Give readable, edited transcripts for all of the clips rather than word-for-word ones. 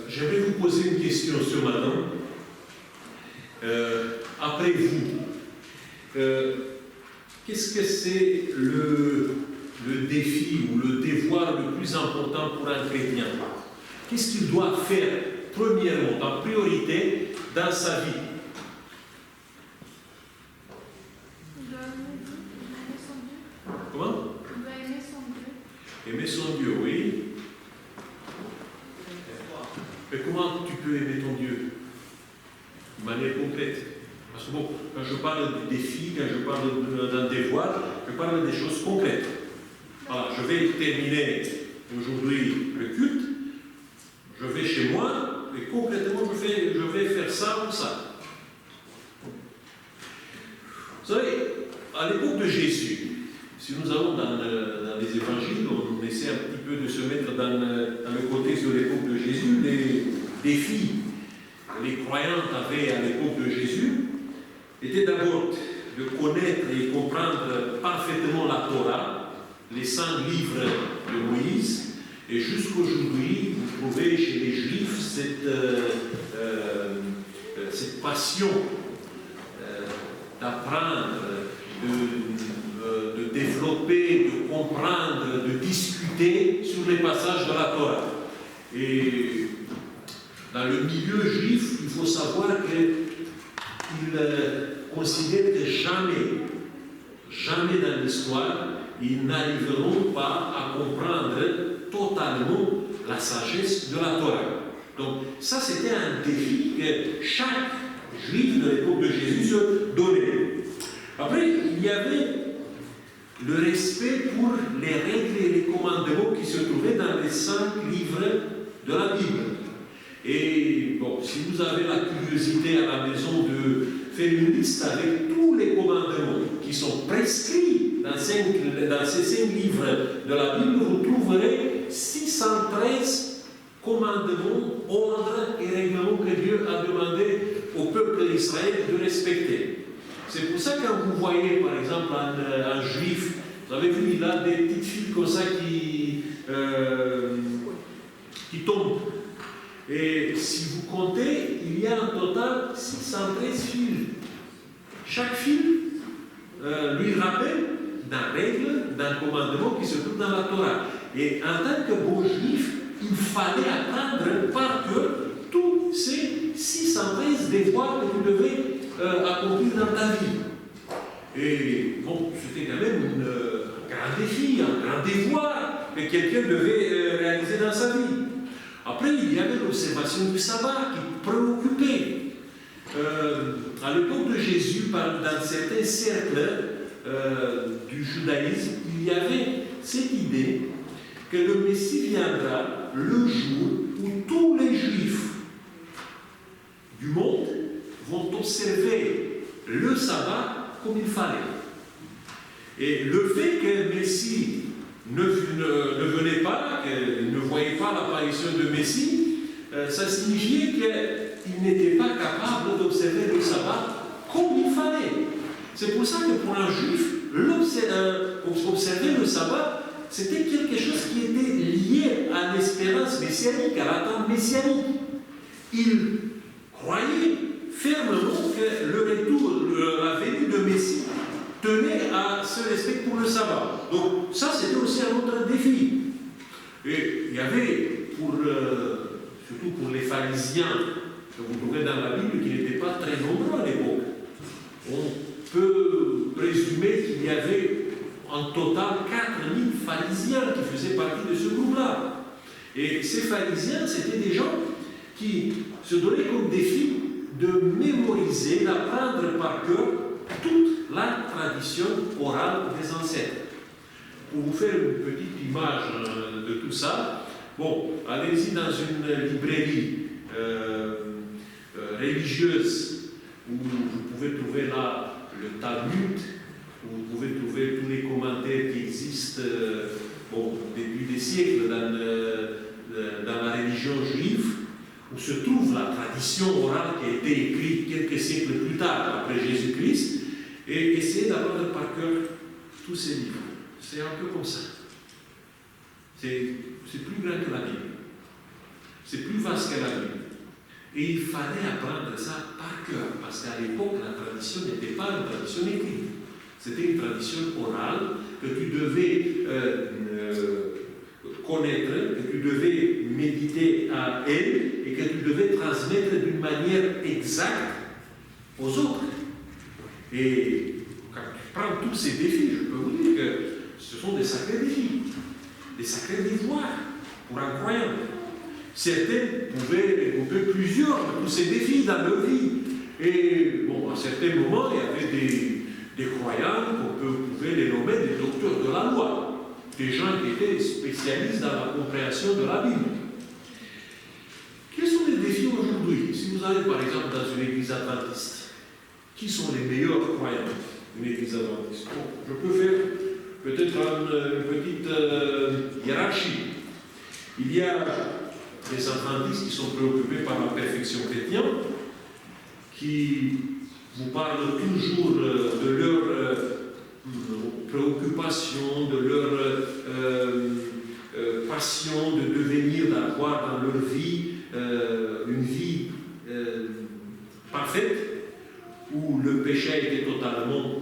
J'aimerais vous poser une question ce matin. Après vous, qu'est-ce que c'est le défi ou le devoir le plus important pour un chrétien? Qu'est-ce qu'il doit faire premièrement, en priorité, dans sa vie? Il doit aimer son Dieu. Comment? Il doit aimer son Dieu. Aimer son Dieu, oui. Mais comment tu peux aimer ton Dieu? De manière complète. Parce que bon, quand je parle du défi, quand je parle d'un devoir, je parle des choses concrètes. Voilà, je vais terminer aujourd'hui le culte, je vais chez moi, et concrètement, je vais faire ça ou ça. Vous savez, à l'époque de Jésus, si nous allons dans les évangiles, on essaie un petit peu de se mettre dans le contexte de l'époque de Jésus, les défis que les croyants avaient à l'époque de Jésus étaient d'abord de connaître et comprendre parfaitement la Torah, les 5 livres de Moïse, et jusqu'aujourd'hui, vous trouvez chez les Juifs cette passion d'apprendre, de développer, de comprendre, de discuter sur les passages de la Torah. Et dans le milieu juif, il faut savoir qu'ils considèrent que jamais dans l'histoire, ils n'arriveront pas à comprendre totalement la sagesse de la Torah. Donc ça, c'était un défi que chaque juif de l'époque de Jésus se donnait. Après, il y avait le respect pour les règles et les commandements qui se trouvaient dans les 5 livres de la Bible. Et bon, si vous avez la curiosité à la maison de faire une liste avec tous les commandements qui sont prescrits dans ces 5 livres de la Bible, vous trouverez 613 commandements, ordres et règlements que Dieu a demandé au peuple d'Israël de respecter. C'est pour ça que quand vous voyez par exemple un juif, vous avez vu, il a des petites fils comme ça qui tombent. Et si vous comptez, il y a en total 613 fils. Chaque fil lui rappelle d'une règle, d'un commandement qui se trouve dans la Torah. Et en tant que bon juif, il fallait apprendre par cœur tous ces 613 devoirs que tu devais accomplir dans ta vie. Et bon, c'était quand même un grand défi, un grand devoir que quelqu'un devait réaliser dans sa vie. Après, il y avait l'observation du sabbat qui préoccupait. À l'époque de Jésus, dans certains cercles du judaïsme, il y avait cette idée que le Messie viendra le jour où tous les Juifs du monde vont observer le sabbat comme il fallait. Et le fait que le Messie ne venait pas, qu'il ne voyait pas l'apparition de Messie, ça signifiait qu'il n'était pas capable d'observer le sabbat comme il fallait. C'est pour ça que pour un juif, observer le sabbat, c'était quelque chose qui était lié à l'espérance messianique, à l'attente messianique. Il croyait fermement que le retour, la venue de Messie tenait à ce respect pour le sabbat. Donc ça, c'était aussi un autre défi. Et il y avait, surtout pour les pharisiens, que vous trouvez dans la Bible, qui n'étaient pas très nombreux à l'époque. On peut présumer qu'il y avait en total 4000 pharisiens qui faisaient partie de ce groupe-là. Et ces pharisiens, c'était des gens qui se donnaient comme défi de mémoriser, d'apprendre par cœur toute la tradition orale des ancêtres. Pour vous faire une petite image de tout ça, bon, allez-y dans une librairie religieuse où vous pouvez trouver là le Talmud, où vous pouvez trouver tous les commentaires qui existent depuis des siècles dans la religion juive, où se trouve la tradition orale qui a été écrite quelques siècles plus tard, après Jésus-Christ, et essayez d'apprendre par cœur tous ces livres. C'est un peu comme ça. C'est plus grand que la Bible. C'est plus vaste que la Bible. Et il fallait apprendre ça par cœur, parce qu'à l'époque, la tradition n'était pas une tradition écrite. C'était une tradition orale que tu devais connaître, que tu devais méditer à elle et que tu devais transmettre d'une manière exacte aux autres. Et quand tu prends tous ces défis, je peux vous dire que ce sont des sacrés défis, des sacrés devoirs pour un croyant. Certains pouvaient regrouper plusieurs de tous ces défis dans leur vie. Et bon, à certains moments, il y avait des croyants qu'on pouvait les nommer des docteurs de la loi, des gens qui étaient spécialistes dans la compréhension de la Bible. Quels sont les défis aujourd'hui? Si vous allez par exemple dans une église adventiste, qui sont les meilleurs croyants d'une église adventiste? Bon, je peux faire peut-être une petite hiérarchie. Il y a des adventistes qui sont préoccupés par la perfection chrétienne, qui vous parlent toujours de leurs préoccupations, de leur passion de devenir, d'avoir dans leur vie une vie parfaite, où le péché a été totalement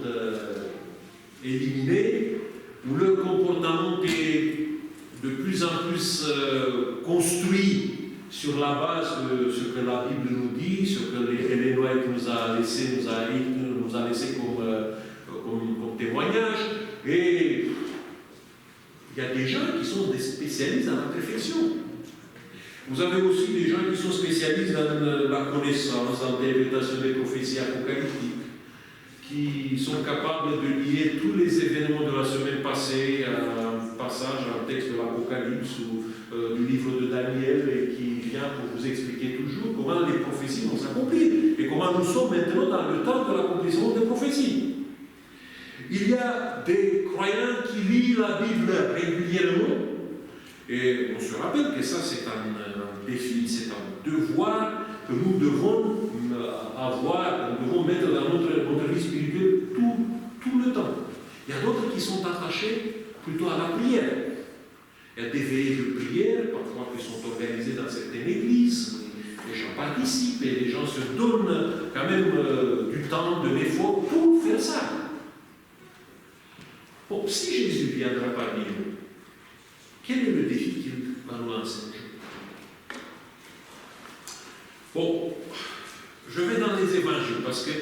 éliminé, où leur comportement est de plus en plus construit sur la base de ce que la Bible nous dit, ce que Ellen White nous a laissé comme témoignage. Et il y a des gens qui sont des spécialistes dans la perfection. Vous avez aussi des gens qui sont spécialistes dans la connaissance, dans l'interprétation des prophéties apocalyptiques, qui sont capables de lier tous les événements de la semaine passée à un passage, à un texte de l'Apocalypse ou du livre de Daniel, et qui vient pour vous expliquer toujours comment les prophéties vont s'accomplir et comment nous sommes maintenant dans le temps de l'accomplissement des prophéties. Il y a des croyants qui lisent la Bible régulièrement, et on se rappelle que ça c'est un défi, c'est un devoir que nous devons avoir, nous devons mettre dans notre vie spirituelle tout le temps. Il y a d'autres qui sont attachés plutôt à la prière. Il y a des veillées de prière, parfois qui sont organisées dans certaines églises. Les gens participent et les gens se donnent quand même du temps, de l'effort pour faire ça. Bon, si Jésus viendra parmi nous, quel est le défi qu'il va nous lancer? Bon, je vais dans les évangiles, parce que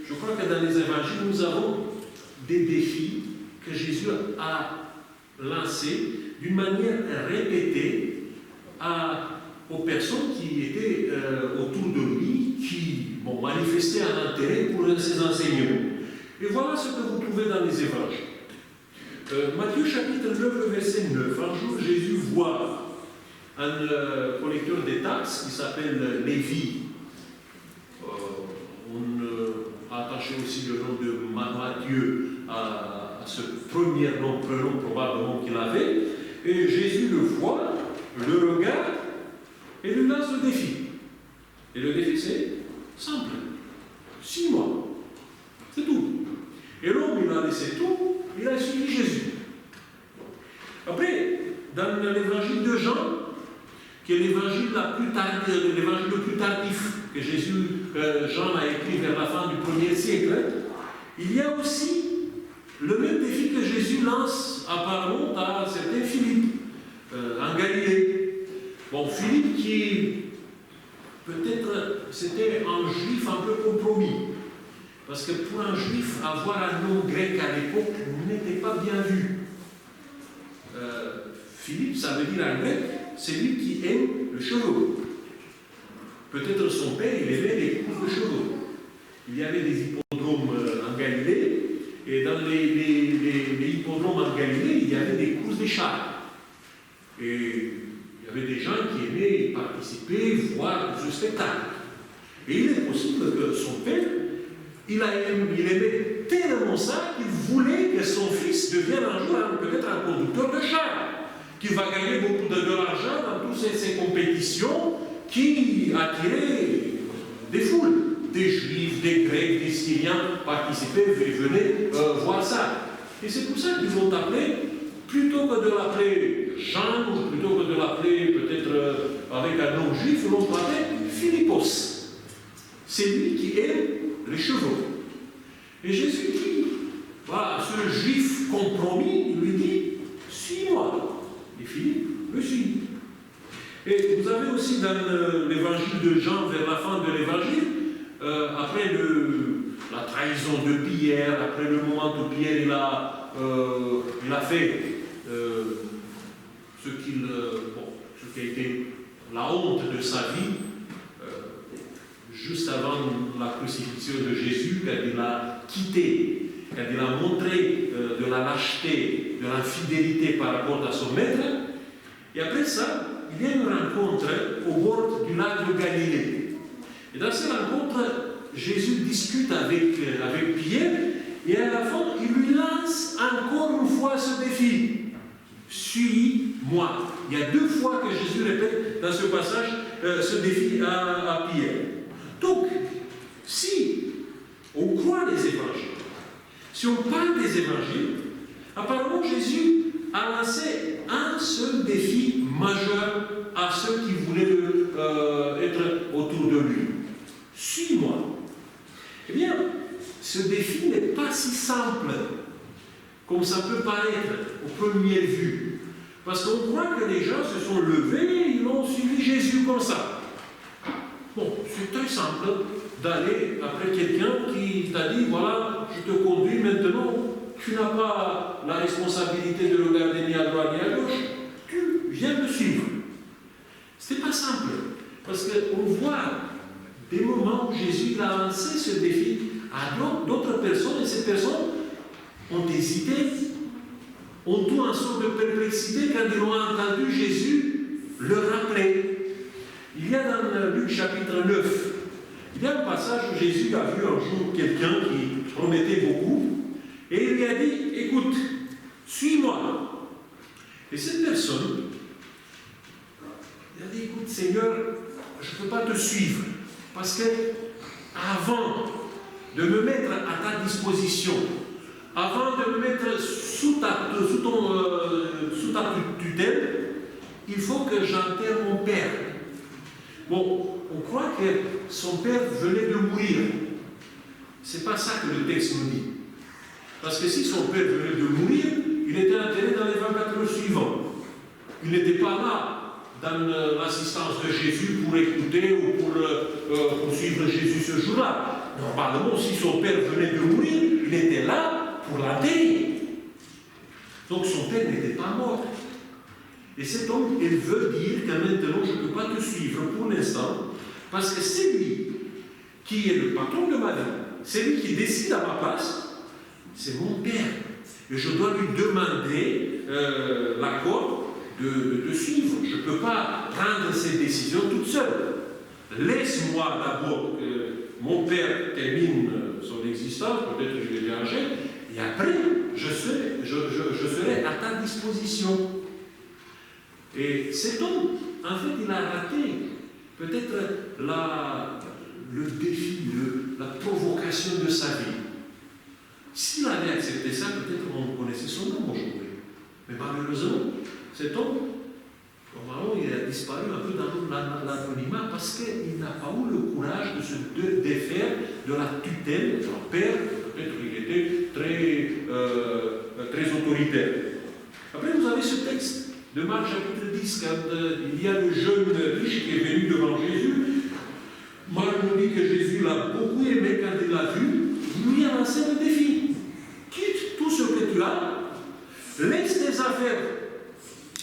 je crois que dans les évangiles, nous avons des défis que Jésus a lancés d'une manière répétée aux personnes qui étaient autour de lui, qui manifestaient un intérêt pour ses enseignements. Et voilà ce que vous trouvez dans les évangiles. Matthieu chapitre 9, verset 9. Un jour, Jésus voit un collecteur des taxes qui s'appelle Lévi. On a attaché aussi le nom de Matthieu à ce premier nom, prénom probablement qu'il avait. Et Jésus le voit, le regarde et lui lance le défi. Et le défi, c'est simple. 6 mois. C'est tout. Et l'homme, il a laissé tout, il a suivi Jésus. Après, dans l'évangile de Jean, qui est l'évangile le plus tardif que Jean a écrit vers la fin du 1er siècle, il y a aussi le même défi que Jésus lance apparemment à certain Philippe, en Galilée. Bon, Philippe qui, peut-être, c'était un juif un peu compromis. Parce que pour un juif, avoir un nom grec à l'époque n'était pas bien vu. Philippe, ça veut dire en grec, c'est lui qui aime le chevaux. Peut-être son père, il aimait les courses de chevaux. Il y avait des hippodromes en Galilée, et dans les hippodromes en Galilée, il y avait des courses de chars. Et il y avait des gens qui aimaient participer, voir ce spectacle. Et il est possible que son père, il aimait tellement ça qu'il voulait que son fils devienne un jour peut-être un conducteur de chars, qui va gagner beaucoup d'argent dans toutes ces compétitions qui attiraient des foules. Des juifs, des grecs, des syriens participaient et venaient voir ça. Et c'est pour ça qu'ils l'ont appelé, plutôt que de l'appeler Jean, ou plutôt que de l'appeler peut-être avec un homme juif, l'on parlait Philippos. C'est lui qui aime les chevaux. Et Jésus dit, voilà, ce juif compromis, il lui dit, suis-moi. Et Philippe le suit. Et vous avez aussi dans l'évangile de Jean, vers la fin de l'évangile, après la trahison de Pierre, après le moment où Pierre il a fait ce qui a été la honte de sa vie, juste avant la crucifixion de Jésus, quand il a quitté, quand il a montré de la lâcheté, de l'infidélité par rapport à son maître. Et après ça, il y a une rencontre au bord du lac de Galilée. Et dans cette rencontre, Jésus discute avec Pierre, et à la fin, il lui lance encore une fois ce défi. Suis-moi. Il y a 2 fois que Jésus répète dans ce passage ce défi à Pierre. Donc, si on croit les évangiles, si on parle des évangiles, apparemment Jésus a lancé un seul défi majeur à ceux qui voulaient être autour de lui. Suis-moi. Eh bien, ce défi n'est pas si simple comme ça peut paraître au premier vue. Parce qu'on croit que les gens se sont levés et ils ont suivi Jésus comme ça. Bon, c'est très simple d'aller après quelqu'un qui t'a dit, voilà, je te conduis maintenant, tu n'as pas la responsabilité de regarder ni à droite ni à gauche, tu viens me suivre. Ce n'est pas simple, parce qu'on voit des moments où Jésus a lancé ce défi à d'autres personnes, et ces personnes ont hésité, ont tout en sorte de perplexité quand ils ont entendu Jésus leur rappeler. Il y a dans Luc chapitre 9, il y a un passage où Jésus a vu un jour quelqu'un qui promettait beaucoup, et il lui a dit, écoute, suis-moi. Et cette personne, il a dit, écoute Seigneur, je ne peux pas te suivre, parce que avant de me mettre à ta disposition, avant de me mettre sous ta tutelle, il faut que j'enterre mon père. Bon, on croit que son père venait de mourir. Ce n'est pas ça que le texte nous dit. Parce que si son père venait de mourir, il était enterré dans les 24 heures suivantes. Il n'était pas là dans l'assistance de Jésus pour écouter ou pour suivre Jésus ce jour-là. Normalement, si son père venait de mourir, il était là pour l'enterrer. Donc son père n'était pas mort. Et cet homme, il veut dire que maintenant, je ne peux pas te suivre pour l'instant, parce que c'est lui qui est le patron de ma vie, c'est lui qui décide à ma place, c'est mon père. Et je dois lui demander l'accord de suivre. Je ne peux pas prendre cette décision toute seule. Laisse-moi d'abord que mon père termine son existence, peut-être que je vais déranger, et après, je serai à ta disposition. Et cet homme, en fait, il a raté peut-être le défi, la provocation de sa vie. S'il avait accepté ça, peut-être on connaissait son nom aujourd'hui. Mais malheureusement, cet homme, normalement, il a disparu un peu dans l'anonymat parce qu'il n'a pas eu le courage de se défaire de la tutelle de son père. Peut-être qu'il était très autoritaire. Après, vous avez ce texte de Marc chapitre 10, quand il y a le jeune riche qui est venu devant Jésus. Marc nous dit que Jésus l'a beaucoup aimé quand il l'a vu. Il lui a lancé le défi. Quitte tout ce que tu as, laisse tes affaires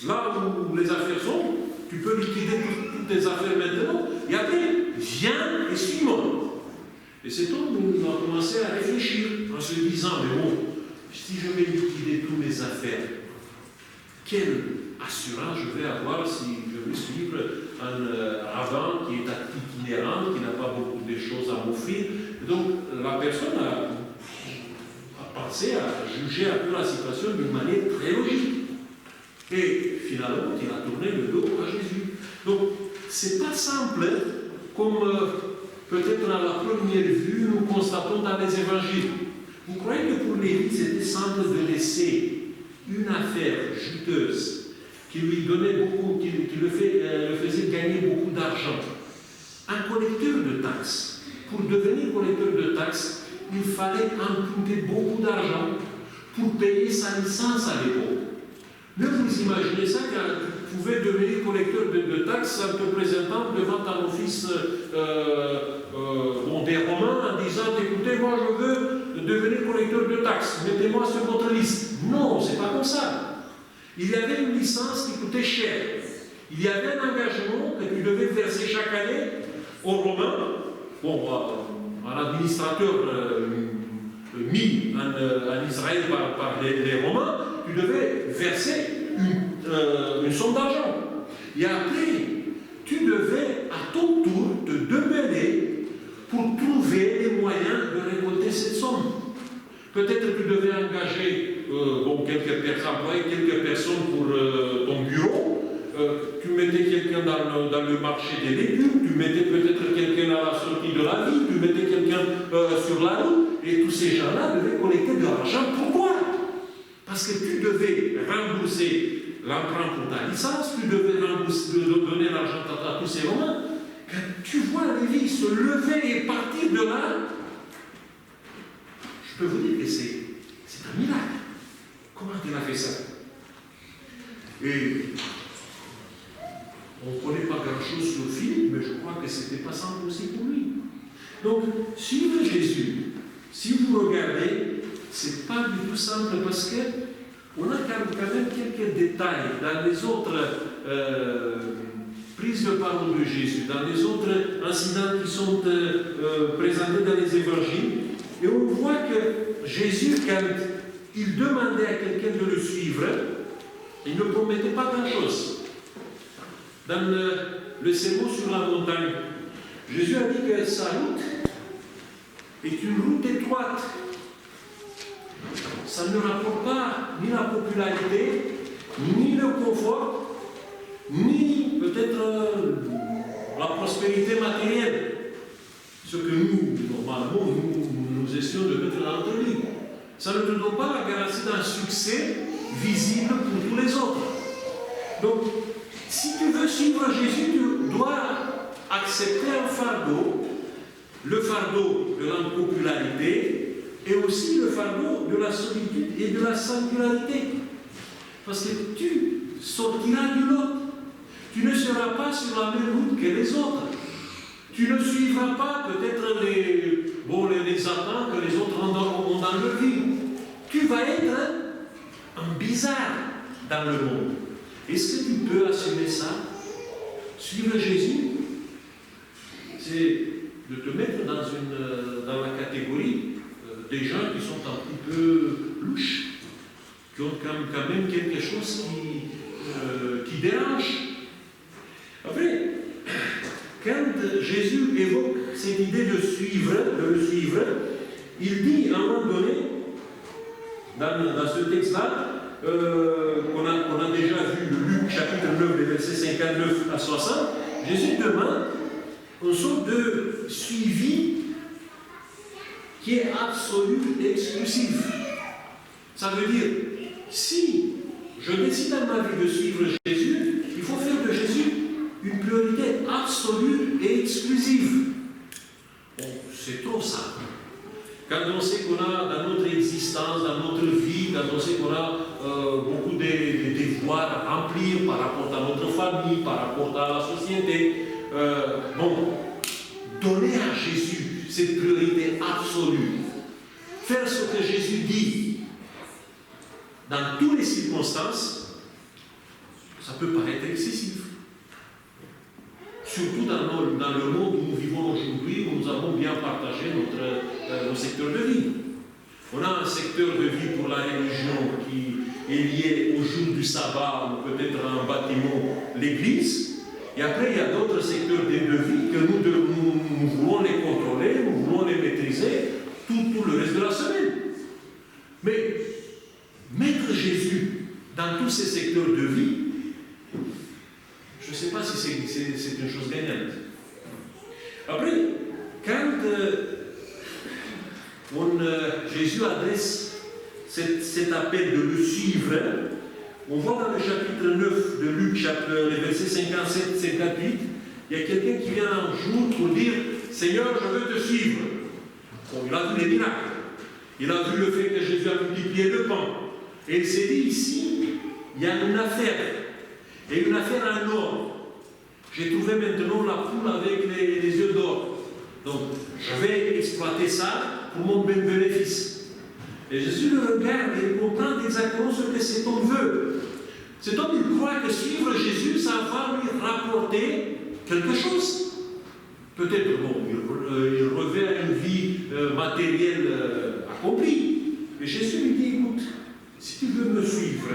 là où les affaires sont, tu peux liquider toutes tes affaires maintenant, et après, viens et suis-moi. Et cet homme a commencé à réfléchir en se disant, mais bon, si je vais liquider toutes mes affaires, quelle assurance je vais avoir si je vais suivre un rabbin qui est itinérant, qui n'a pas beaucoup de choses à m'offrir. Donc la personne a pensé à juger un peu la situation d'une manière très logique. Et finalement, il a tourné le dos à Jésus. Donc, ce n'est pas simple, comme peut-être à la première vue, nous constatons dans les évangiles. Vous croyez que pour Lévi, c'était simple de laisser une affaire juteuse qui lui donnait beaucoup, qui le faisait gagner beaucoup d'argent? d'argent. Un collecteur de taxes. Pour devenir collecteur de taxes, il fallait emprunter beaucoup d'argent pour payer sa licence à l'époque. Mais vous imaginez ça, quand tu pouvais devenir collecteur de taxes en te présentant devant un office des Romains en disant écoutez, moi je veux devenir collecteur de taxes, mettez-moi sur votre liste. Non, c'est pas comme ça. Il y avait une licence qui coûtait cher. Il y avait un engagement que tu devais verser chaque année aux Romains, un administrateur mis en Israël par les Romains, tu devais verser une somme d'argent. Et après, tu devais à ton tour te démêler pour trouver les moyens de récolter cette somme. Peut-être que tu devais engager quelques employés, quelques personnes pour ton bureau. Tu mettais quelqu'un dans le marché des légumes, tu mettais peut-être quelqu'un à la sortie de la ville, tu mettais quelqu'un sur la route, et tous ces gens-là devaient collecter de l'argent. Pourquoi? Parce que tu devais rembourser l'emprunt pour ta licence, tu devais donner l'argent à tous ces Romains. Quand tu vois Lévi se lever et partir de là, je peux vous dire que c'est un miracle. Comment il a fait ça? Et on ne connaît pas grand-chose sur Philippe, mais je crois que ce n'était pas simple aussi pour lui. Donc, suivre Jésus, si vous regardez, ce n'est pas du tout simple parce qu'on a quand même quelques détails dans les autres prises de parole de Jésus, dans les autres incidents qui sont présentés dans les évangiles. Et on voit que Jésus, quand il demandait à quelqu'un de le suivre, il ne promettait pas grand-chose. Dans le sermon sur la montagne, Jésus a dit que sa route est une route étroite. Ça ne rapporte pas ni la popularité, ni le confort, ni peut-être la prospérité matérielle. Ce que nous, normalement, nous essayons de mettre dans notre vie. Ça ne te donne pas la garantie d'un succès visible pour tous les autres. Donc, si tu veux suivre Jésus, tu dois accepter un fardeau, le fardeau de l'impopularité et aussi le fardeau de la solitude et de la singularité. Parce que tu sortiras du lot. Tu ne seras pas sur la même route que les autres. Tu ne suivras pas peut-être les attentes que les autres ont dans leur vie. Tu vas être un bizarre dans le monde. Est-ce que tu peux assumer ça? Suivre Jésus, c'est de te mettre dans la catégorie des gens qui sont un petit peu louches, qui ont quand même quelque chose qui dérange. Après, quand Jésus évoque cette idée de le suivre, il dit à un moment donné, dans ce texte-là, qu'on a déjà vu, Luc chapitre 9, les versets 59 à 60, Jésus demande une sorte de suivi qui est absolu et exclusif. Ça veut dire, si je décide dans ma vie de suivre Jésus, il faut faire de Jésus une priorité absolue et exclusive. Bon, c'est trop ça. Quand on sait qu'on a dans notre existence, dans notre vie, quand on sait qu'on a beaucoup de devoirs à remplir par rapport à notre famille, par rapport à la société, donner à Jésus cette priorité absolue, faire ce que Jésus dit dans toutes les circonstances, ça peut paraître excessif. Surtout dans le monde où nous vivons aujourd'hui, où nous avons bien partagé nos secteurs de vie. On a un secteur de vie pour la religion qui est lié au jour du sabbat, ou peut-être un bâtiment, l'église. Et après, il y a d'autres secteurs de vie que nous voulons les contrôler, nous voulons les maîtriser tout le reste de la semaine. Mais mettre Jésus dans tous ces secteurs de vie, je ne sais pas si c'est une chose gagnante. Après, quand Jésus adresse cet appel de le suivre, on voit dans le chapitre 9 de Luc, les versets 57-58, il Il y a quelqu'un qui vient un jour pour dire « Seigneur, je veux te suivre ». Bon, il a vu les miracles. Il a vu le fait que Jésus a multiplié le pain. Et il s'est dit ici, il y a une affaire. Et une affaire en or. J'ai trouvé maintenant la poule avec les yeux d'or. Donc, je vais exploiter ça pour mon bénéfice. Et Jésus le regarde et il comprend exactement ce que cet homme veut. Cet homme, il croit que suivre Jésus, ça va lui rapporter quelque chose. Peut-être, bon, il revêt une vie matérielle accomplie. Mais Jésus lui dit, écoute, si tu veux me suivre,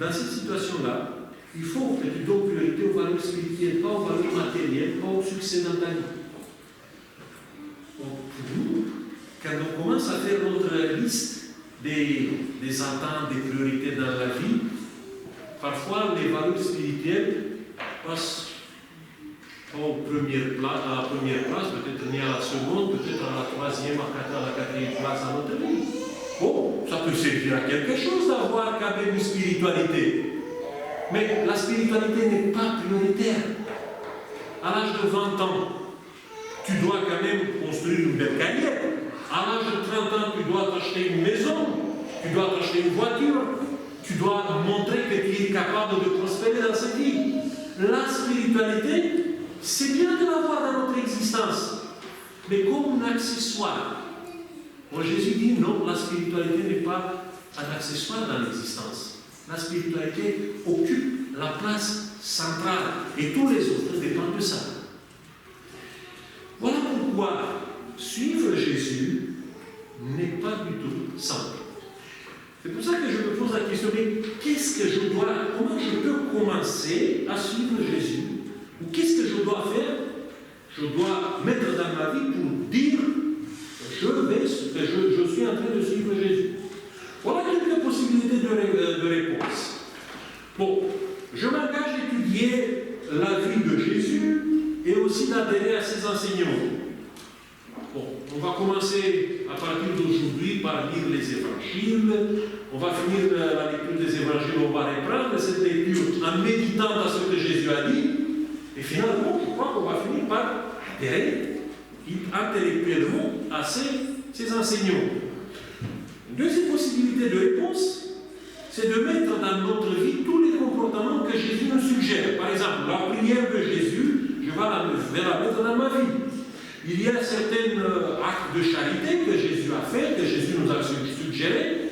dans cette situation-là, il faut que tu donnes priorité aux valeurs spirituelles, pas aux valeurs matérielles, pas au succès dans ta vie. Donc, pour nous, quand on commence à faire notre liste des attentes, des priorités dans la vie, parfois les valeurs spirituelles passent pas à la première place, peut-être ni à la seconde, peut-être à la troisième, à la quatrième place à notre vie. Bon, ça peut servir à quelque chose d'avoir quand même une spiritualité. Mais la spiritualité n'est pas prioritaire. À l'âge de 20 ans, tu dois quand même construire une belle carrière. À l'âge de 30 ans, tu dois t'acheter une maison, tu dois t'acheter une voiture, tu dois montrer que tu es capable de prospérer dans cette vie. La spiritualité, c'est bien de l'avoir dans notre existence, mais comme un accessoire. Bon, Jésus dit non, la spiritualité n'est pas un accessoire dans l'existence. La spiritualité occupe la place centrale et tous les autres dépendent de ça. Voilà pourquoi suivre Jésus n'est pas du tout simple. C'est pour ça que je me pose la question, mais comment je peux commencer à suivre Jésus? Ou qu'est-ce que je dois faire? Je dois mettre dans ma vie pour dire je suis en train de suivre Jésus. Voilà quelques possibilités de réponse. Bon, je m'engage à étudier la vie de Jésus et aussi d'adhérer à ses enseignements. Bon, on va commencer à partir d'aujourd'hui par lire les évangiles. On va finir la lecture des évangiles, on va reprendre cette lecture en méditant à ce que Jésus a dit. Et finalement, je crois qu'on va finir par adhérer intellectuellement à ces enseignements. Une deuxième possibilité de réponse, c'est de mettre dans notre vie tous les comportements que Jésus nous suggère. Par exemple, la prière de Jésus, je vais la mettre dans ma vie. Il y a certains actes de charité que Jésus a fait, que Jésus nous a suggérés.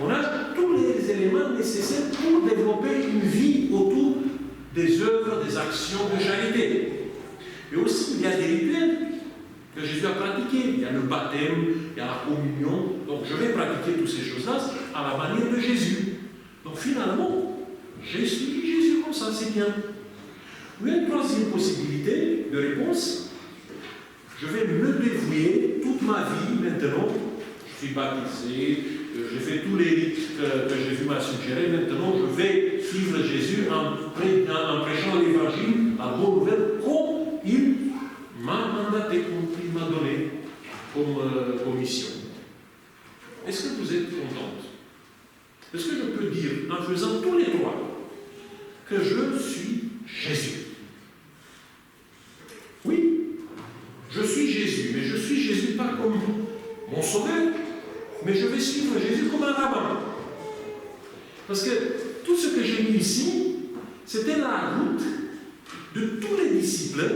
On a tous les éléments nécessaires pour développer une vie autour des œuvres, des actions de charité. Et aussi, il y a des rituels que Jésus a pratiqués. Il y a le baptême, il y a la communion. Donc, je vais pratiquer toutes ces choses-là à la manière de Jésus. Donc, finalement, j'ai suivi Jésus comme ça, c'est bien. Mais une troisième possibilité de réponse, je vais me dévouer toute ma vie maintenant. Je suis baptisé, j'ai fait tous les rites que Jésus m'a suggérés. Maintenant, je vais suivre Jésus en prêchant l'évangile, la bonne nouvelle, comme il m'a mandaté, comme il m'a donné comme mission. Est-ce que vous êtes contente? Est-ce que je peux dire, en faisant tous les trois, que je suis Jésus? Oui, je suis Jésus, mais je suis Jésus pas comme mon sauveur, mais je vais suivre Jésus comme un rabbin. Parce que tout ce que j'ai mis ici, c'était la route de tous les disciples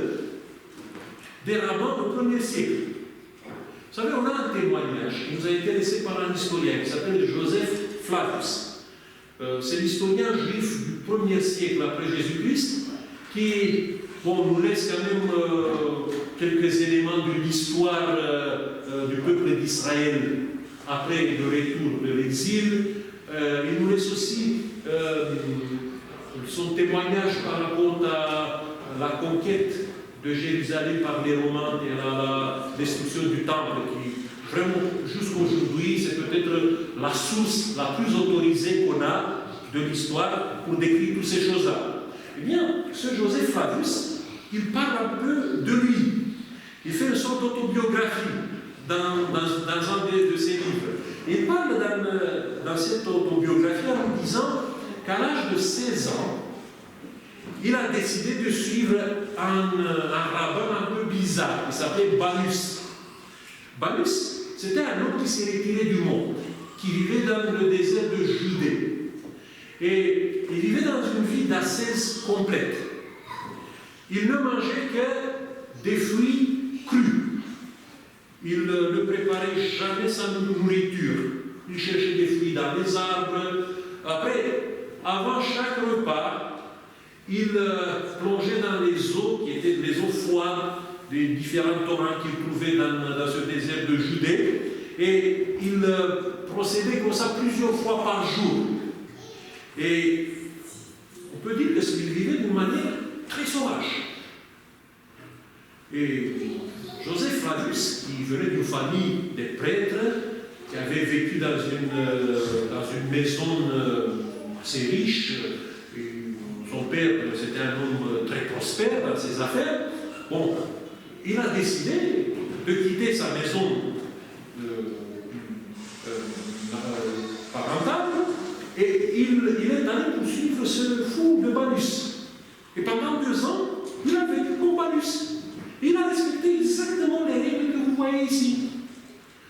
des rabbins du premier siècle. Vous savez, on a un témoignage qui nous a été laissé par un historien qui s'appelle Joseph Flavius. C'est l'historien juif du premier siècle après Jésus-Christ qui nous laisse quand même quelques éléments de l'histoire du peuple d'Israël après le retour de l'exil. Il nous laisse aussi son témoignage par rapport à la conquête de Jérusalem par les Romains et à la destruction du temple qui, vraiment, jusqu'aujourd'hui, c'est peut-être la source la plus autorisée qu'on a de l'histoire pour décrire toutes ces choses-là. Eh bien, ce Joseph Flavius, il parle un peu de lui. Il fait une sorte d'autobiographie dans un de ses livres. Il parle dans cette autobiographie en nous disant qu'à l'âge de 16 ans, il a décidé de suivre un rabbin un peu bizarre, qui s'appelait Balus. Balus, c'était un homme qui s'est retiré du monde, qui vivait dans le désert de Judée. Et il vivait dans une vie d'ascèse complète. Il ne mangeait que des fruits crus. Il ne préparait jamais sa nourriture. Il cherchait des fruits dans les arbres. Après, avant chaque repas, il plongeait dans les eaux qui étaient les eaux froides des différents torrents qu'il trouvait dans ce désert de Judée. Et il procédait comme ça plusieurs fois par jour. Et on peut dire qu'il vivait d'une manière très sauvage. Et Joseph Flavius, qui venait d'une famille de prêtres, qui avait vécu dans une maison assez riche, et son père c'était un homme très prospère dans ses affaires, bon, il a décidé de quitter sa maison parentale et il est allé poursuivre ce fou de Balus. Et pendant 2 ans, il a vécu comme Balus. Il a respecté exactement les règles que vous voyez ici.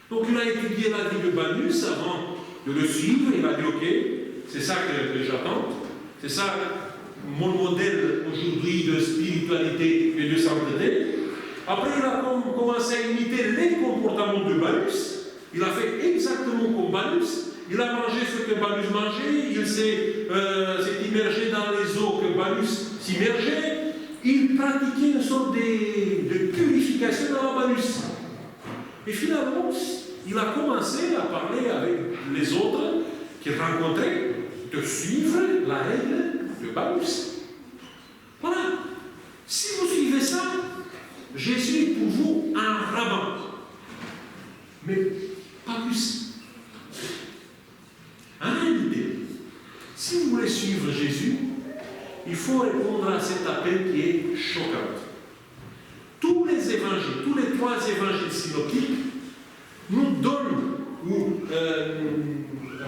Donc il a étudié la vie de Balus avant de le suivre. Il a dit ok, c'est ça que j'attends. C'est ça mon modèle aujourd'hui de spiritualité et de sainteté. Après, il a commencé à imiter les comportements de Balus. Il a fait exactement comme Balus. Il a mangé ce que Balus mangeait. Il s'est immergé dans les eaux que Balus s'immergeait. Il pratiquait une sorte de purification dans la Balus. Et finalement, il a commencé à parler avec les autres qu'il rencontrait de suivre la règle de Balus. Voilà. Si vous suivez ça, Jésus est pour vous un rabbin. Mais pas plus. En réalité, si vous voulez suivre Jésus, il faut répondre à cet appel qui est choquant. Tous les évangiles, tous les 3 évangiles synoptiques nous donnent ou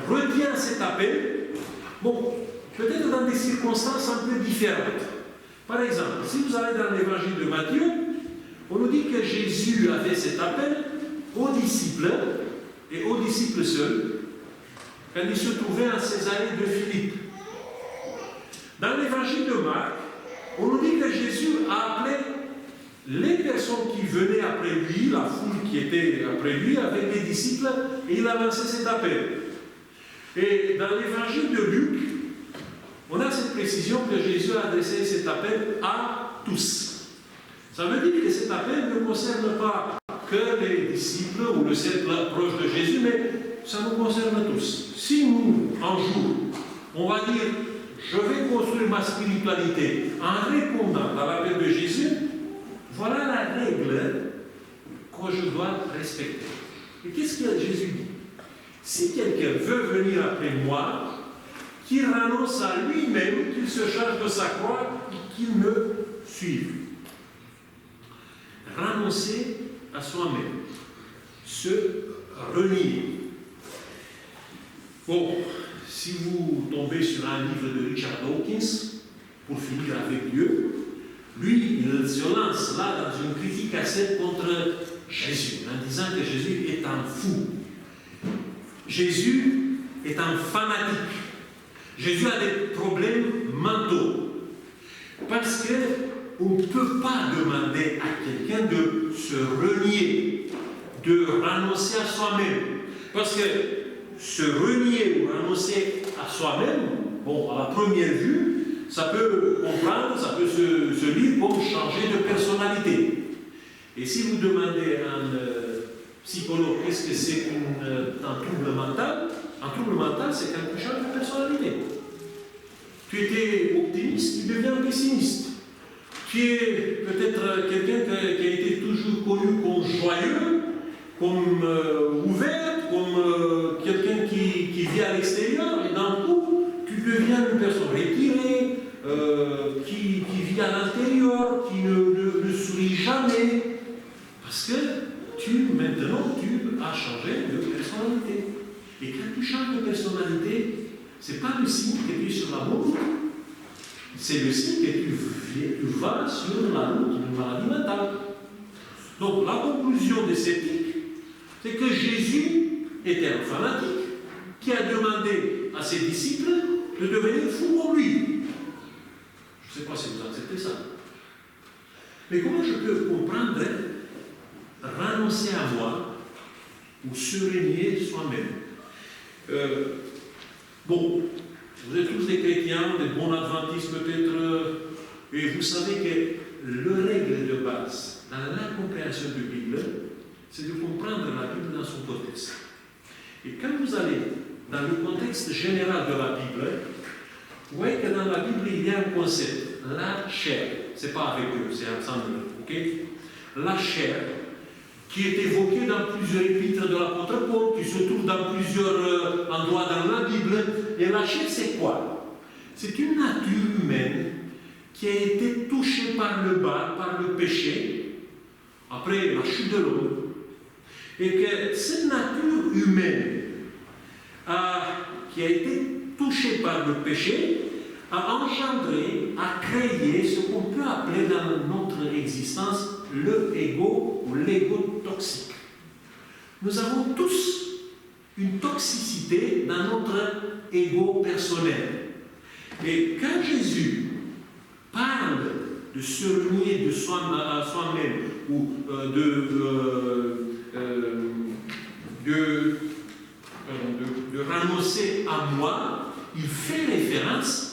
retiennent cet appel, bon, peut-être dans des circonstances un peu différentes. Par exemple, si vous allez dans l'évangile de Matthieu, on nous dit que Jésus avait cet appel aux disciples et aux disciples seuls quand il se trouvait en Césarée de Philippe. Dans l'évangile de Marc, on nous dit que Jésus a appelé les personnes qui venaient après lui, la foule qui était après lui, avec les disciples, et il a lancé cet appel. Et dans l'évangile de Luc, on a cette précision que Jésus a adressé cet appel à tous. Ça veut dire que cet appel ne concerne pas que les disciples ou le cercle proche de Jésus, mais ça nous concerne tous. Si nous, un jour, on va dire je vais construire ma spiritualité en répondant à l'appel de Jésus, voilà la règle que je dois respecter. Et qu'est-ce que Jésus dit? Si quelqu'un veut venir après moi, qu'il renonce à lui-même, qu'il se charge de sa croix et qu'il me suive. Renoncer à soi-même, se renier. Bon, si vous tombez sur un livre de Richard Dawkins, pour finir avec Dieu, lui, il se lance là dans une critique assez contre Jésus, en disant que Jésus est un fou. Jésus est un fanatique. Jésus a des problèmes mentaux. Parce qu'on ne peut pas demander à quelqu'un de se renier, de renoncer à soi-même. Parce que se renier ou renoncer à soi-même, bon, à la première vue, ça peut comprendre, ça peut se lire comme changer de personnalité. Et si vous demandez à un psychologue qu'est-ce que c'est un trouble mental c'est quand tu changes de personnalité. Tu étais optimiste, tu deviens pessimiste. Tu es peut-être quelqu'un qui a été toujours connu comme joyeux, comme ouvert, comme quelqu'un qui vit à l'extérieur, et d'un coup, tu deviens une personne retirée, qui vit à l'intérieur, qui ne sourit jamais, parce que maintenant, tu as changé de personnalité. Et quand tu changes de personnalité, ce n'est pas le signe que tu es sur la route, c'est le signe que tu vas sur la route d'une maladie mentale. Donc la conclusion de cette éthique, c'est que Jésus était un fanatique qui a demandé à ses disciples de devenir fous comme lui. Je ne sais pas si vous acceptez ça. Mais comment je peux comprendre renoncer à moi ou se renier soi-même? Bon, vous êtes tous des chrétiens, des bons adventistes peut-être, et vous savez que la règle de base dans la compréhension de la Bible, c'est de comprendre la Bible dans son contexte. Et quand vous allez dans le contexte général de la Bible, vous voyez que dans la Bible, il y a un concept, la chair. Ce n'est pas avec eux, c'est ensemble, ok? La chair, qui est évoquée dans plusieurs épîtres de l'apôtre Paul, qui se trouve dans plusieurs endroits dans la Bible. Et la chair, c'est quoi? C'est une nature humaine qui a été touchée par le mal, par le péché, après la chute de l'homme. Et que cette nature humaine qui a été touchée par le péché a engendré, a créé ce qu'on peut appeler dans notre existence le ego ou l'ego toxique. Nous avons tous une toxicité dans notre ego personnel. Et quand Jésus parle de se renier de soi-même ou de renoncer à moi, il fait référence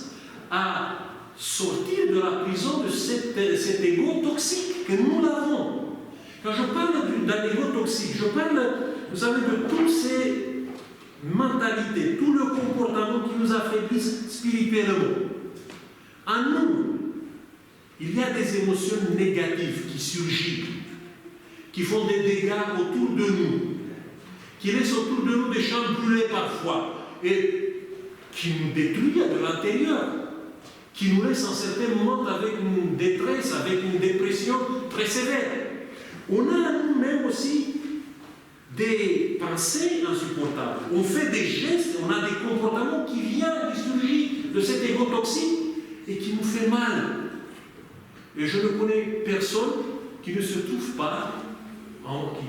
à sortir de la prison de cet ego toxique que nous l'avons. Quand je parle d'un ego toxique, je parle, vous savez, de toutes ces mentalités, tout le comportement qui nous affaiblissent spirituellement. En nous, il y a des émotions négatives qui surgissent, qui font des dégâts autour de nous, qui laissent autour de nous des champs brûlés parfois, et qui nous détruisent de l'intérieur, qui nous laissent en certains moments avec une détresse, avec une dépression très sévère. On a à nous-mêmes aussi des pensées insupportables. On fait des gestes, on a des comportements qui viennent, qui surgissent de cet ego toxique et qui nous fait mal. Et je ne connais personne qui ne se trouve pas,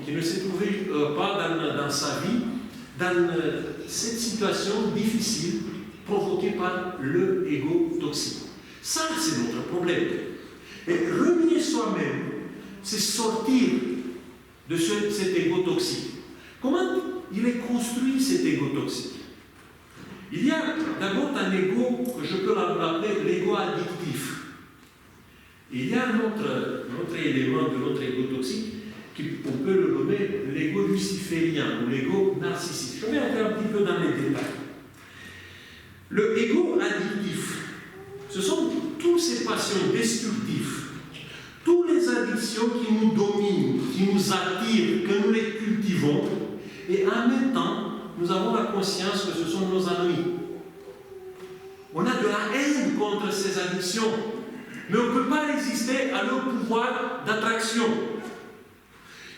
qui ne s'est trouvé pas dans sa vie, dans cette situation difficile provoquée par le ego toxique. Ça, c'est notre problème. Et renier soi-même, c'est sortir de cet ego toxique. Comment il est construit cet ego toxique? Il y a d'abord un ego que je peux l'appeler l'ego addictif. Il y a un autre élément de notre ego toxique qu'on peut le nommer l'ego luciférien ou l'ego narcissique. Je vais entrer un petit peu dans les détails. Le ego addictif, ce sont toutes ces passions destructives, toutes les addictions qui nous dominent, qui nous attirent, que nous les cultivons, et en même temps, nous avons la conscience que ce sont nos amis. On a de la haine contre ces addictions, mais on ne peut pas résister à leur pouvoir d'attraction.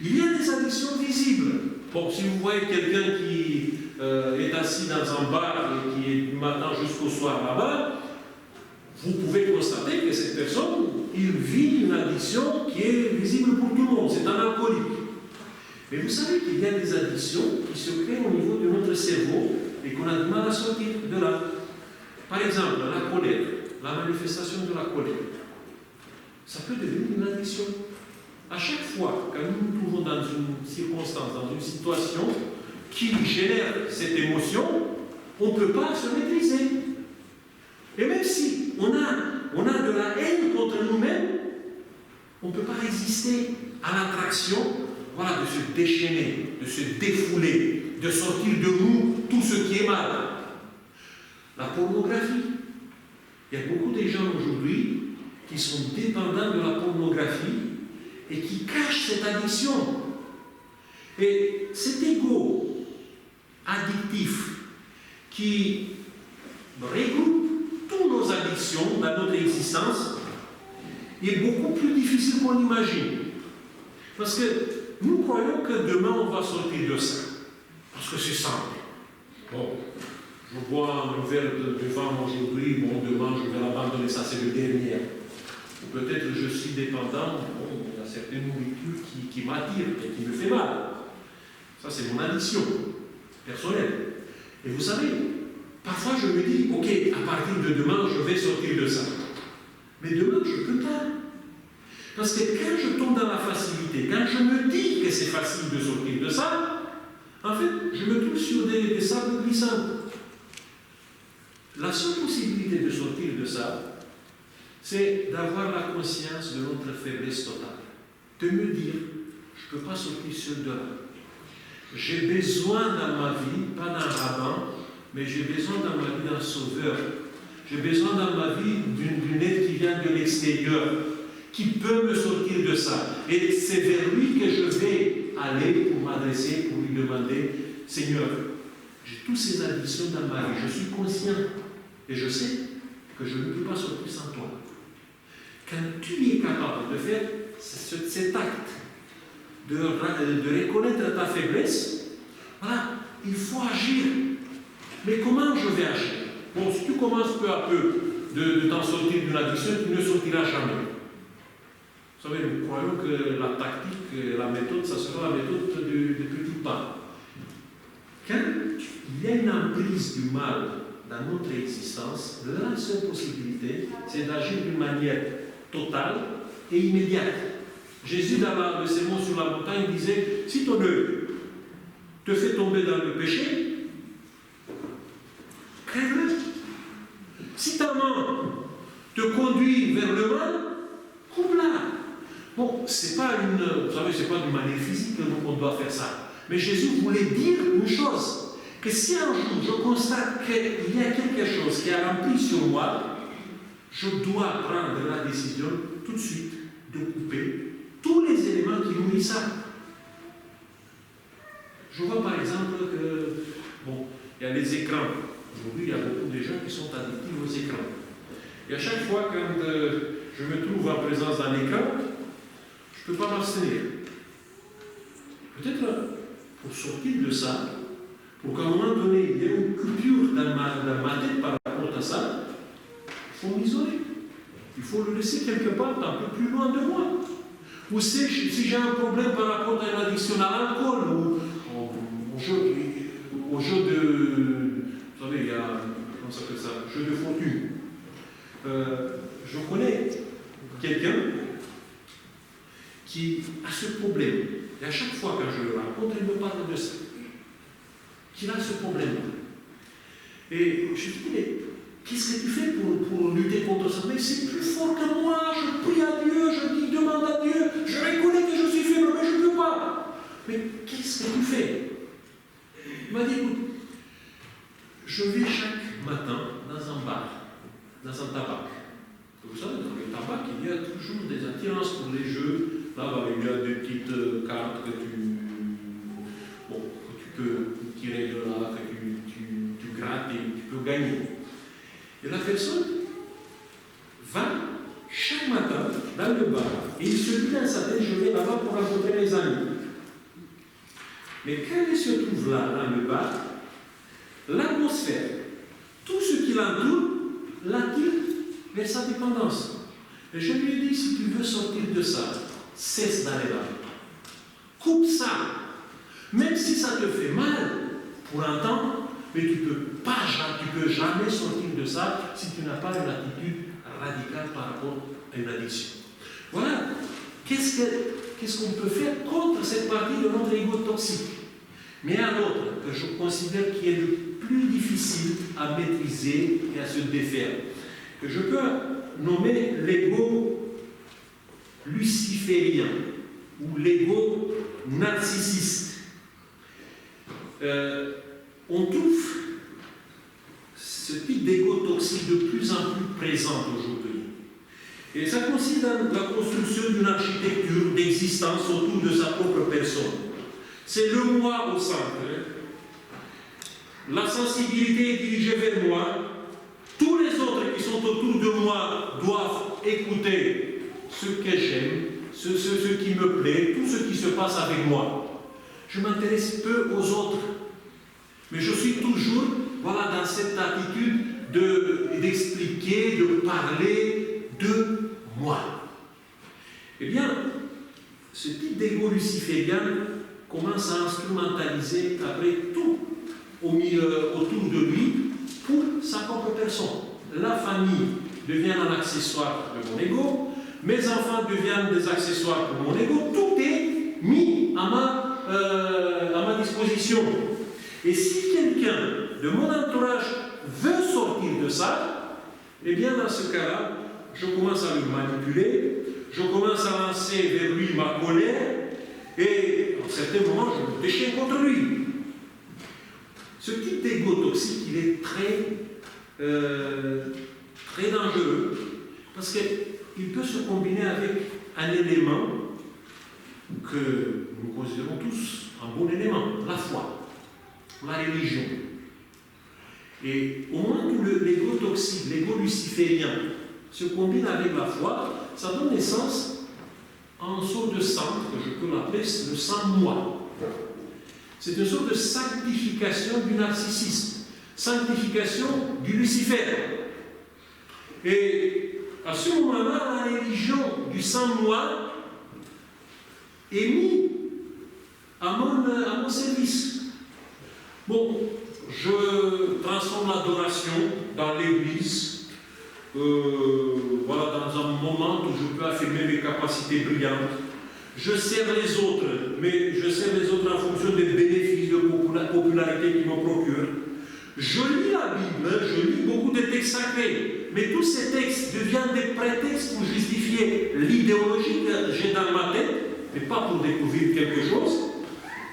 Il y a des addictions visibles. Bon, si vous voyez quelqu'un qui est assis dans un bar et qui est du matin jusqu'au soir là-bas, vous pouvez constater que cette personne, il vit une addiction qui est visible pour tout le monde. C'est un alcoolique. Mais vous savez qu'il y a des addictions qui se créent au niveau de notre cerveau et qu'on a du mal à sortir de là. Par exemple, la colère, la manifestation de la colère. Ça peut devenir une addiction. À chaque fois que nous nous trouvons dans une circonstance, dans une situation qui génère cette émotion, on ne peut pas se maîtriser. Et même si on a de la haine contre nous-mêmes, on ne peut pas résister à l'attraction, voilà, de se déchaîner, de se défouler, de sortir de nous tout ce qui est mal. La pornographie. Il y a beaucoup de gens aujourd'hui qui sont dépendants de la pornographie et qui cachent cette addiction. Et cet ego addictif qui regroupe toutes nos addictions dans notre existence est beaucoup plus difficile qu'on l'imagine. Parce que nous croyons que demain on va sortir de ça. Parce que c'est simple. Bon, je bois un verre de vin aujourd'hui, bon, demain je vais l'abandonner, ça c'est le dernier. Ou peut-être je suis dépendant, bon, il y a certaines nourritures qui m'attirent et qui me fait mal. Ça c'est mon addiction personnelle. Et vous savez, parfois je me dis, ok, à partir de demain je vais sortir de ça. Mais demain je ne peux pas. Parce que quand je tombe dans la facilité, quand je me dis que c'est facile de sortir de ça, en fait, je me trouve sur des sables glissants. La seule possibilité de sortir de ça, c'est d'avoir la conscience de notre faiblesse totale. De me dire, je ne peux pas sortir seul de là. J'ai besoin dans ma vie, pas d'un rabbin, mais j'ai besoin dans ma vie d'un sauveur. J'ai besoin dans ma vie d'une aide qui vient de l'extérieur, qui peut me sortir de ça. Et c'est vers lui que je vais aller pour m'adresser, pour lui demander, Seigneur, j'ai toutes ces addictions dans ma vie, je suis conscient et je sais que je ne peux pas sortir sans toi. Quand tu es capable de faire cet acte, de reconnaître ta faiblesse, voilà, il faut agir. Mais comment je vais agir? Bon, si tu commences peu à peu de t'en sortir d'une addiction, tu ne sortiras jamais. Vous savez, nous croyons que la tactique, la méthode, ça sera la méthode du petit pas. Quand il y a une emprise du mal dans notre existence, la seule possibilité, c'est d'agir d'une manière totale et immédiate. Jésus, dans le sermon sur la montagne, disait, si ton œil te fait tomber dans le péché, crève-le. Si ta main te conduit vers le mal, coupe-la. Bon, c'est pas vous savez, c'est pas d'une manière physique qu'on doit faire ça. Mais Jésus voulait dire une chose, que si un jour je constate qu'il y a quelque chose qui a rempli sur moi, je dois prendre la décision tout de suite de couper tous les éléments qui nourrissent ça. Je vois par exemple que, bon, il y a les écrans. Aujourd'hui, il y a beaucoup de gens qui sont addictifs aux écrans. Et à chaque fois, quand je me trouve en présence d'un écran, je ne peux pas m'abstenir. Peut-être pour sortir de ça, pour qu'à un moment donné, il y ait une coupure dans ma tête par rapport à ça, il faut m'isoler. Il faut le laisser quelque part un peu plus loin de moi. Ou si j'ai un problème par rapport à une addiction à l'alcool ou au jeu de... Vous savez, il y a... Comment ça s'appelle ça? Jeu de fortune. Je connais quelqu'un qui a ce problème. Et à chaque fois que je le rencontre, il me parle de ça. Qu'il a ce problème-là. Et je lui dis, mais qu'est-ce que tu fais pour lutter contre ça? Mais c'est plus fort que moi, je prie à Dieu, je demande à Dieu, je reconnais que je suis faible, mais je ne peux pas. Mais qu'est-ce que tu fais? Il m'a dit, écoute, je vais chaque matin dans un bar, dans un tabac. Vous savez, dans le tabac, il y a toujours des attirances pour les jeux. Là-bas, il y a des petites cartes que tu peux tirer de là, que tu grattes et tu peux gagner. Et la personne va chaque matin dans le bar et il se dit dans sa tête, je vais là-bas pour rencontrer mes amis. Mais quand il se trouve là, dans le bar, l'atmosphère, tout ce qui l'entoure, l'attire vers sa dépendance. Et je lui ai dit, si tu veux sortir de ça, cesse d'aller là. Coupe ça. Même si ça te fait mal pour un temps, mais tu ne peux jamais sortir de ça si tu n'as pas une attitude radicale par rapport à une addiction. Voilà. Qu'est-ce qu'on peut faire contre cette partie de notre ego toxique? Mais un autre que je considère qui est le plus difficile à maîtriser et à se défaire, que je peux nommer l'ego luciférien ou l'ego narcissiste. On trouve ce type d'ego toxique de plus en plus présent aujourd'hui. Et ça consiste dans la construction d'une architecture d'existence autour de sa propre personne. C'est le moi au centre. La sensibilité est dirigée vers moi. Tous les autres qui sont autour de moi doivent écouter ce que j'aime, ce qui me plaît, tout ce qui se passe avec moi. Je m'intéresse peu aux autres, mais je suis toujours voilà, dans cette attitude d'expliquer, de parler de moi. Eh bien, ce type d'ego luciférien commence à instrumentaliser après tout autour de lui pour sa propre personne. La famille devient un accessoire de mon ego, mes enfants deviennent des accessoires pour mon ego, tout est mis à ma disposition. Et si quelqu'un de mon entourage veut sortir de ça, eh bien dans ce cas-là, je commence à le manipuler, je commence à lancer vers lui ma colère, et à certains moments, je me déchaîne contre lui. Ce type d'égo toxique, il est très dangereux, parce qu'il peut se combiner avec un élément que nous considérons tous un bon élément, la foi, la religion. Et au moment où l'égo toxique, l'égo luciférien, se combine avec la foi, ça donne naissance à une sorte de sang, que je peux l'appeler le sang-moi. C'est une sorte de sanctification du narcissisme, sanctification du Lucifer. Et à ce moment-là, la religion du sang-moi est mise à mon service. Bon, je transforme l'adoration dans l'église, voilà, dans un moment où je peux affirmer mes capacités brillantes. Je sers les autres, mais je sers les autres en fonction des bénéfices de popularité qu'ils me procurent. Je lis la Bible, je lis beaucoup de textes sacrés, mais tous ces textes deviennent des prétextes pour justifier l'idéologie que j'ai dans ma tête, mais pas pour découvrir quelque chose.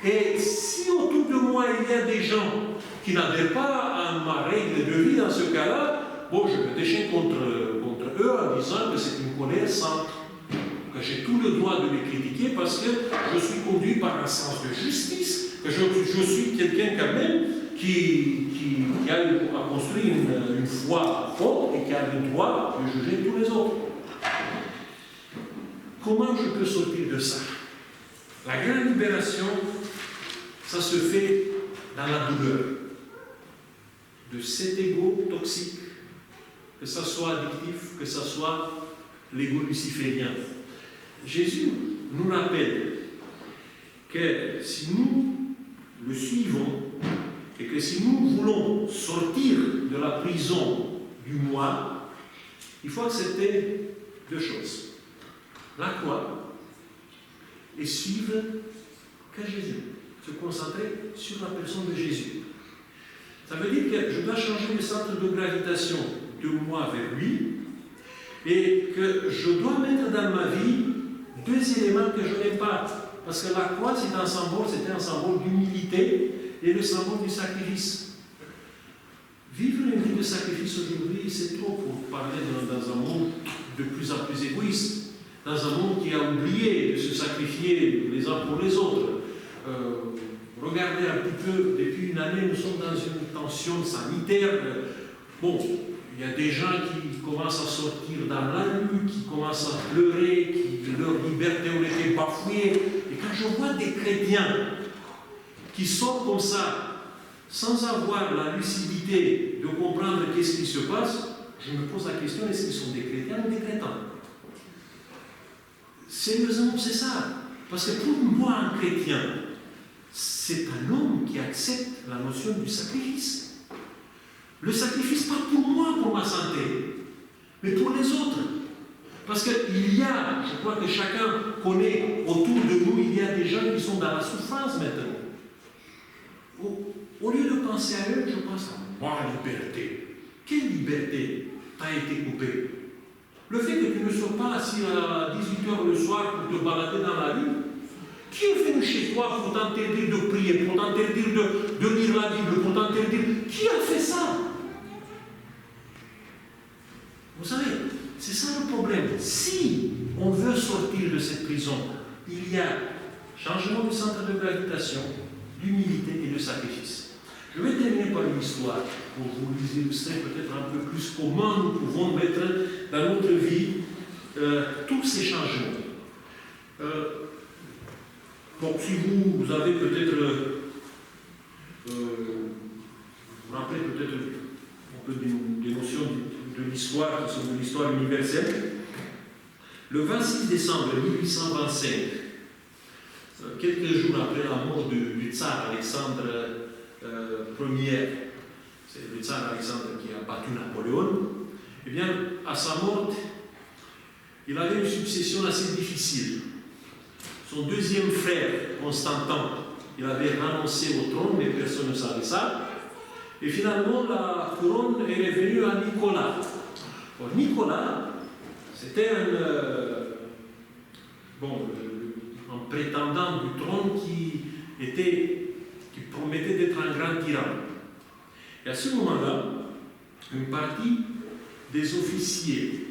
Et si autour de moi il y a des gens qui n'adhèrent pas à ma règle de vie dans ce cas-là, bon, je me déchaîne contre eux en disant que c'est une colère sainte, que j'ai tout le droit de les critiquer parce que je suis conduit par un sens de justice, que je suis quelqu'un quand même qui a construit une foi forte et qui a le droit de juger tous les autres. Comment je peux sortir de ça? La grande libération, ça se fait dans la douleur de cet égo toxique, que ça soit addictif, que ça soit l'égo luciférien. Jésus nous rappelle que si nous le suivons et que si nous voulons sortir de la prison du moi, il faut accepter deux choses. La croix et suivre que Jésus. Se concentrer sur la personne de Jésus. Ça veut dire que je dois changer le centre de gravitation de moi vers lui et que je dois mettre dans ma vie deux éléments que je n'ai pas. Parce que la croix, c'était un symbole d'humilité et le symbole du sacrifice. Vivre une vie de sacrifice aujourd'hui, c'est trop pour parler dans un monde de plus en plus égoïste, dans un monde qui a oublié de se sacrifier les uns pour les autres. Regardez un petit peu, depuis une année, nous sommes dans une tension sanitaire. Bon, il y a des gens qui commencent à sortir dans la rue, qui commencent à pleurer, leur liberté a été bafouée. Et quand je vois des chrétiens qui sortent comme ça, sans avoir la lucidité de comprendre qu'est-ce qui se passe, je me pose la question, est-ce qu'ils sont des chrétiens ou des crétins? Sérieusement, c'est ça. Parce que pour moi, un chrétien, c'est un homme qui accepte la notion du sacrifice. Le sacrifice, pas pour moi, pour ma santé, mais pour les autres. Parce qu'il y a, je crois que chacun connaît autour de nous, il y a des gens qui sont dans la souffrance maintenant. Au lieu de penser à eux, je pense à ma liberté. Quelle liberté t'a été coupée? Le fait que tu ne sois pas assis à 18h le soir pour te balader dans la rue, qui est venu chez toi pour t'interdire de prier, pour t'interdire de lire la Bible, pour t'interdire... Qui a fait ça? Vous savez, c'est ça le problème. Si on veut sortir de cette prison, il y a changement du centre de gravitation, d'humilité et de sacrifice. Je vais terminer par une histoire pour vous illustrer peut-être un peu plus comment nous pouvons mettre dans notre vie tous ces changements. Donc, si vous avez peut-être, vous vous rappelez peut-être d'histoire qui sont de l'histoire universelle. Le 26 décembre 1825, quelques jours après la mort du tsar Alexandre Ier, c'est le tsar Alexandre qui a battu Napoléon, eh bien, à sa mort, il avait une succession assez difficile. Son deuxième frère, Constantin, il avait renoncé au trône, mais personne ne savait ça. Et finalement, la couronne est revenue à Nicolas. Alors, Nicolas, c'était un prétendant du trône qui promettait d'être un grand tyran. Et à ce moment-là, une partie des officiers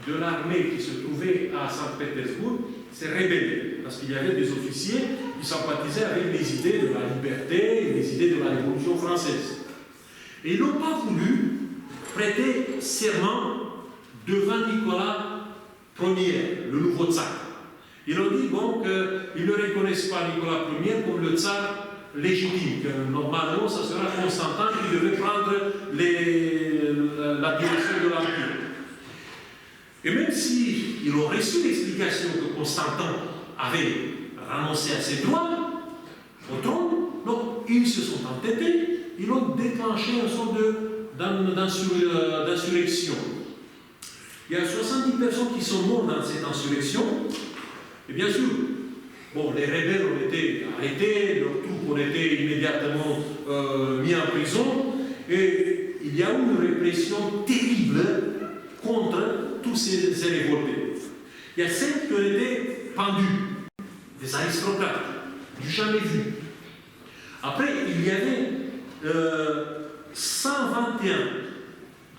de l'armée qui se trouvaient à Saint-Pétersbourg s'est rebellée, parce qu'il y avait des officiers qui sympathisaient avec les idées de la liberté et les idées de la Révolution française. Et ils n'ont pas voulu prêter serment devant Nicolas Ier, le nouveau tsar. Ils ont dit qu'ils ne reconnaissent pas Nicolas Ier comme le tsar légitime, que normalement, ça sera Constantin qui devait prendre la direction de l'Empire. Et même s'ils ont reçu l'explication que Constantin avait renoncé à ses droits au trône, non, ils se sont entêtés, ils ont déclenché une sorte d'insurrection. Il y a 70 personnes qui sont mortes dans cette insurrection, et bien sûr, les rebelles ont été arrêtés, leurs troupes ont été immédiatement mis en prison, et il y a eu une répression terrible contre tous ces révoltés. Il y a 5 qui ont été pendus, des aristocrates, du jamais vu. Après, il y avait 121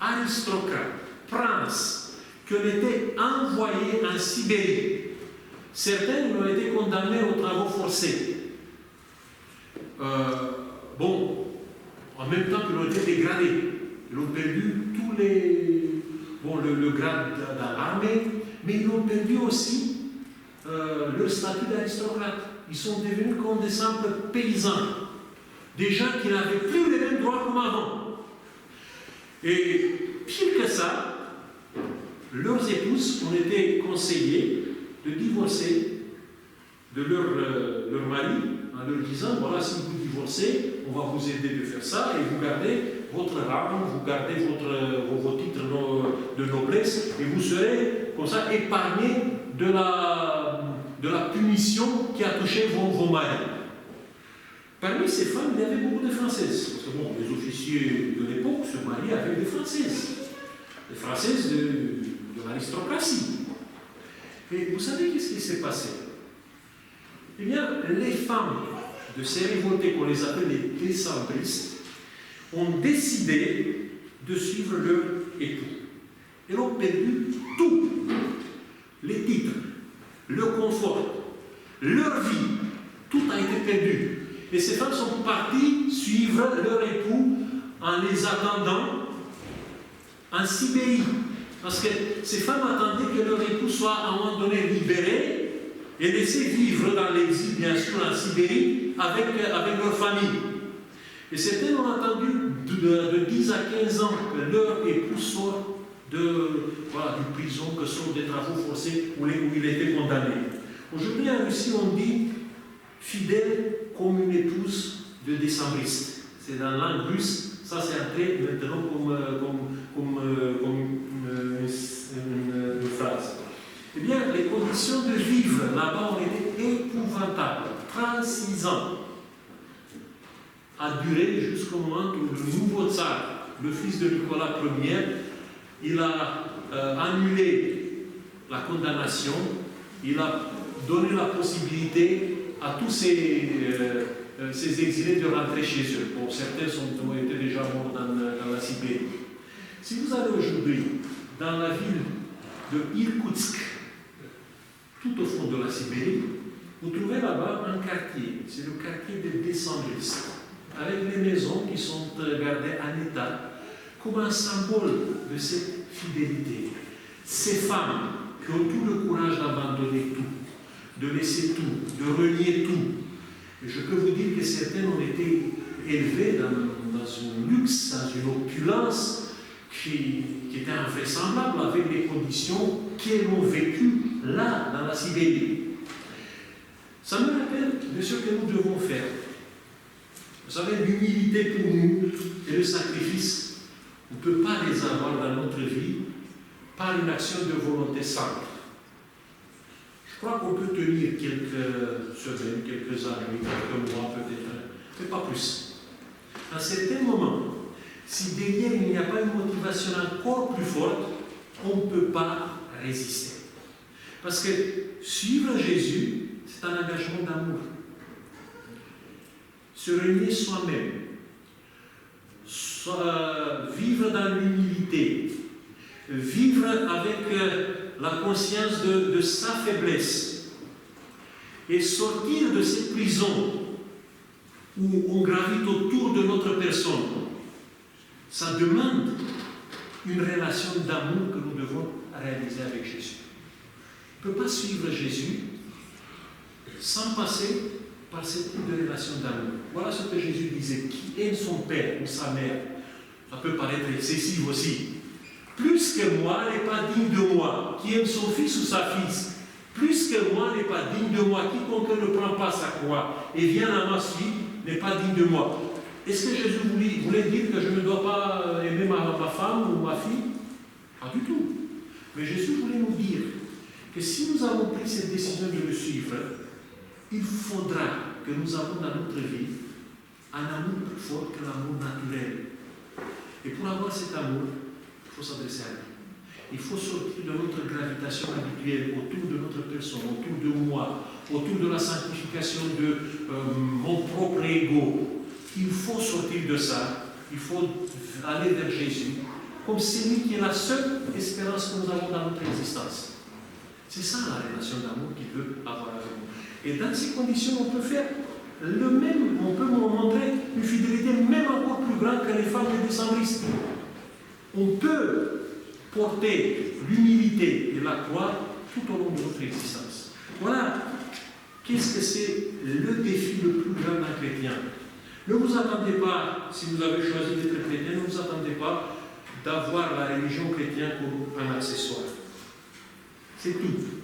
aristocrates, princes, qui ont été envoyés en Sibérie. Certains ont été condamnés aux travaux forcés. En même temps qu'ils ont été dégradés. Ils ont perdu tous le grade dans l'armée, mais ils ont perdu aussi leur statut d'aristocrate. Ils sont devenus comme des simples paysans. Des gens qui n'avaient plus les mêmes droits comme avant. Et pire que ça, leurs épouses ont été conseillées de divorcer de leur mari en leur disant, voilà, si vous divorcez, on va vous aider de faire ça et vous gardez votre rang, vous gardez vos titres de noblesse et vous serez comme ça épargné de la punition qui a touché vos maris. Parmi ces femmes, il y avait beaucoup de Françaises. Parce que les officiers de l'époque se mariaient avec des Françaises. Des Françaises de l'aristocratie. Et vous savez qu'est-ce qui s'est passé? Eh bien, les femmes de ces révoltés, qu'on les appelle les décembristes, ont décidé de suivre leur époux. Elles ont perdu tout. Les titres, le confort, leur vie, tout a été perdu. Et ces femmes sont parties suivre leur époux en les attendant en Sibérie. Parce que ces femmes attendaient que leur époux soit à un moment donné libéré et laissé vivre dans l'exil, bien sûr, en Sibérie, avec leur famille. Et certains ont attendu de 10 à 15 ans que leur époux soit du prison, que soit des travaux forcés où il était condamné. Aujourd'hui, en Russie, on dit fidèle comme une épouse de décembriste. C'est dans la langue russe, ça c'est entré maintenant comme une phrase. Eh bien, les conditions de vivre là-bas ont été épouvantables. 36 ans a duré jusqu'au moment où le nouveau tsar, le fils de Nicolas Ier, il a annulé la condamnation, il a donné la possibilité à tous ces exilés de rentrer chez eux. Bon, certains ont été déjà morts dans la Sibérie. Si vous allez aujourd'hui dans la ville de Irkoutsk, tout au fond de la Sibérie, vous trouvez là-bas un quartier, c'est le quartier des décembristes, avec les maisons qui sont gardées en état, comme un symbole de cette fidélité. Ces femmes qui ont tout le courage d'abandonner tout, de laisser tout, de renier tout. Et je peux vous dire que certaines ont été élevées dans un luxe, dans une opulence qui qui était invraisemblable avec les conditions qu'elles ont vécues là, dans la Sibérie. Ça me rappelle de ce que nous devons faire. Vous savez, l'humilité pour nous et le sacrifice, on ne peut pas les avoir dans notre vie par une action de volonté simple. Je crois qu'on peut tenir quelques semaines, quelques années, quelques mois peut-être, mais pas plus. À un certain moment, si derrière il n'y a pas une motivation encore plus forte, on ne peut pas résister. Parce que suivre Jésus, c'est un engagement d'amour. Se renier soi-même, vivre dans l'humilité, vivre avec la conscience de sa faiblesse et sortir de ces prisons où on gravite autour de notre personne. Ça demande une relation d'amour que nous devons réaliser avec Jésus. On ne peut pas suivre Jésus sans passer par ce type de relation d'amour. Voilà ce que Jésus disait. Qui aime son père ou sa mère, ça peut paraître excessif aussi. Plus que moi n'est pas digne de moi. Qui aime son fils ou sa fille, plus que moi n'est pas digne de moi. Quiconque ne prend pas sa croix et vient à ma suite n'est pas digne de moi. Est-ce que Jésus voulait dire que je ne dois pas aimer ma femme ou ma fille? Pas du tout. Mais Jésus voulait nous dire que si nous avons pris cette décision de le suivre, il faudra que nous avons dans notre vie un amour plus fort que l'amour naturel. Et pour avoir cet amour, il faut s'adresser à lui. Il faut sortir de notre gravitation habituelle autour de notre personne, autour de moi, autour de la sanctification de mon propre ego. Il faut sortir de ça. Il faut aller vers Jésus comme celui qui est la seule espérance que nous avons dans notre existence. C'est ça la relation d'amour qu'il veut avoir avec nous. Et dans ces conditions, on peut faire le même, on peut montrer une fidélité même encore plus grande que les femmes des décembristes. On peut porter l'humilité et la croix tout au long de notre existence. Voilà. Qu'est-ce que c'est le défi le plus grand d'un chrétien? Ne vous attendez pas, si vous avez choisi d'être chrétien, ne vous attendez pas d'avoir la religion chrétienne comme un accessoire. C'est tout.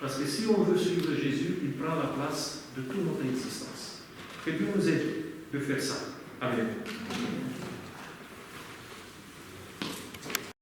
Parce que si on veut suivre Jésus, il prend la place de toute notre existence. Que Dieu nous aide de faire ça. Amen.